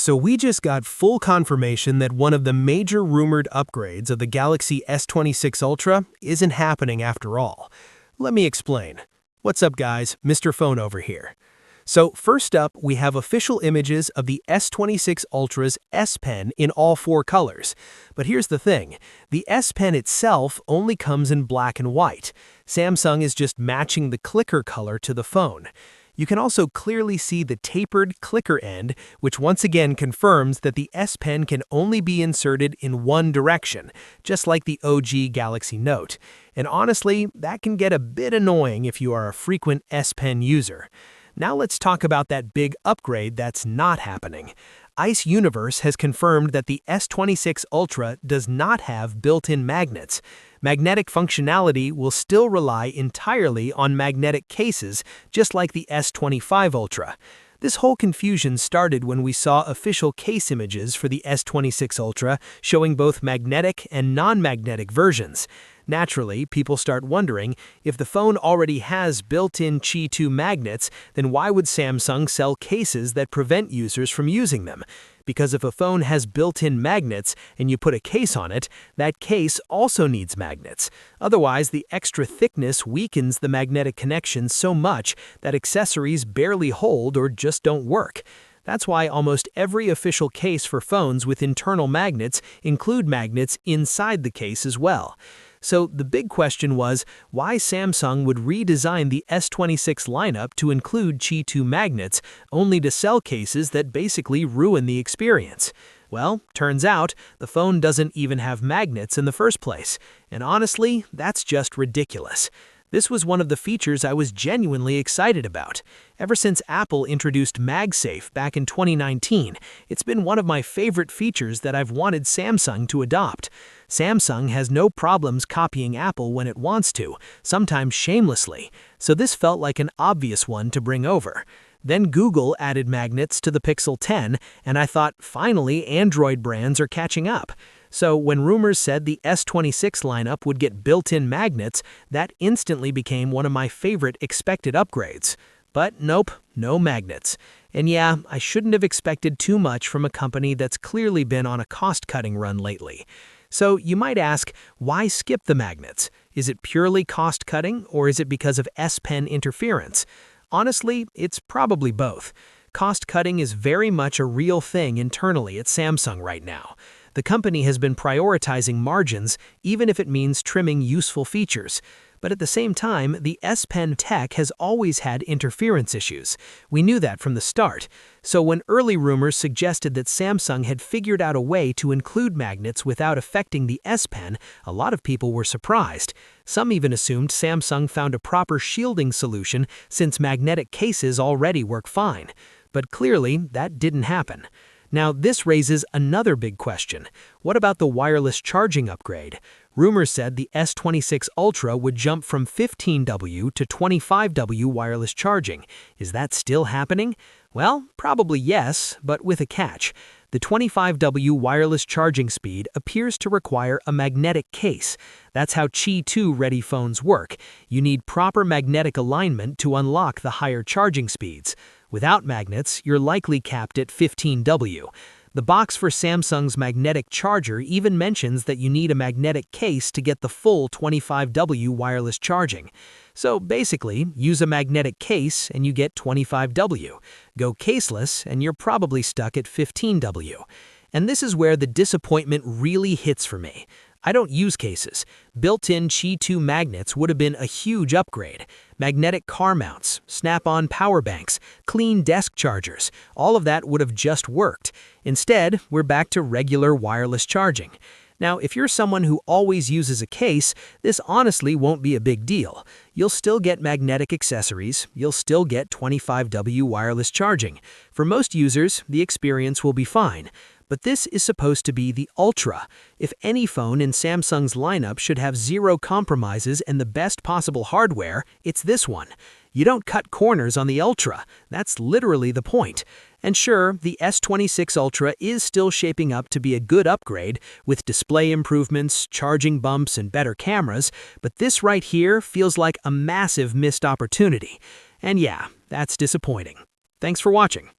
So we just got full confirmation that one of the major rumored upgrades of the Galaxy S26 Ultra isn't happening after all. Let me explain. What's up guys, Mr. Phone over here. So first up, we have official images of the S26 Ultra's S Pen in all four colors. But here's the thing, the S Pen itself only comes in black and white. Samsung is just matching the clicker color to the phone. You can also clearly see the tapered clicker end, which once again confirms that the S Pen can only be inserted in one direction, just like the OG Galaxy Note. And honestly, that can get a bit annoying if you are a frequent S Pen user. Now let's talk about that big upgrade that's not happening. Ice Universe has confirmed that the S26 Ultra does not have built-in magnets. Magnetic functionality will still rely entirely on magnetic cases, just like the S25 Ultra. This whole confusion started when we saw official case images for the S26 Ultra showing both magnetic and non-magnetic versions. Naturally, people start wondering, if the phone already has built-in Qi 2 magnets, then why would Samsung sell cases that prevent users from using them? Because if a phone has built-in magnets and you put a case on it, that case also needs magnets. Otherwise, the extra thickness weakens the magnetic connection so much that accessories barely hold or just don't work. That's why almost every official case for phones with internal magnets include magnets inside the case as well. So the big question was why Samsung would redesign the S26 lineup to include Qi 2 magnets, only to sell cases that basically ruin the experience. Well, turns out the phone doesn't even have magnets in the first place. And honestly, that's just ridiculous. This was one of the features I was genuinely excited about. Ever since Apple introduced MagSafe back in 2019, it's been one of my favorite features that I've wanted Samsung to adopt. Samsung has no problems copying Apple when it wants to, sometimes shamelessly, so this felt like an obvious one to bring over. Then Google added magnets to the Pixel 10, and I thought, finally, Android brands are catching up. So when rumors said the S26 lineup would get built-in magnets, that instantly became one of my favorite expected upgrades. But nope, no magnets. And yeah, I shouldn't have expected too much from a company that's clearly been on a cost-cutting run lately. So you might ask, why skip the magnets? Is it purely cost-cutting, or is it because of S Pen interference? Honestly, it's probably both. Cost-cutting is very much a real thing internally at Samsung right now. The company has been prioritizing margins, even if it means trimming useful features. But at the same time, the S Pen tech has always had interference issues. We knew that from the start. So when early rumors suggested that Samsung had figured out a way to include magnets without affecting the S Pen, a lot of people were surprised. Some even assumed Samsung found a proper shielding solution since magnetic cases already work fine. But clearly, that didn't happen. Now, this raises another big question. What about the wireless charging upgrade? Rumors said the S26 Ultra would jump from 15W to 25W wireless charging. Is that still happening? Well, probably yes, but with a catch. The 25W wireless charging speed appears to require a magnetic case. That's how Qi 2 ready phones work. You need proper magnetic alignment to unlock the higher charging speeds. Without magnets, you're likely capped at 15W. The box for Samsung's magnetic charger even mentions that you need a magnetic case to get the full 25W wireless charging. So basically, use a magnetic case and you get 25W. Go caseless and you're probably stuck at 15W. And this is where the disappointment really hits for me. I don't use cases. Built-in Qi 2 magnets would have been a huge upgrade. Magnetic car mounts, snap-on power banks, clean desk chargers, all of that would have just worked. Instead, we're back to regular wireless charging. Now, if you're someone who always uses a case, this honestly won't be a big deal. You'll still get magnetic accessories, you'll still get 25W wireless charging. For most users, the experience will be fine. But this is supposed to be the Ultra. If any phone in Samsung's lineup should have zero compromises and the best possible hardware, it's this one. You don't cut corners on the Ultra. That's literally the point. And sure, the S26 Ultra is still shaping up to be a good upgrade with display improvements, charging bumps, and better cameras, but this right here feels like a massive missed opportunity. And yeah, that's disappointing. Thanks for watching.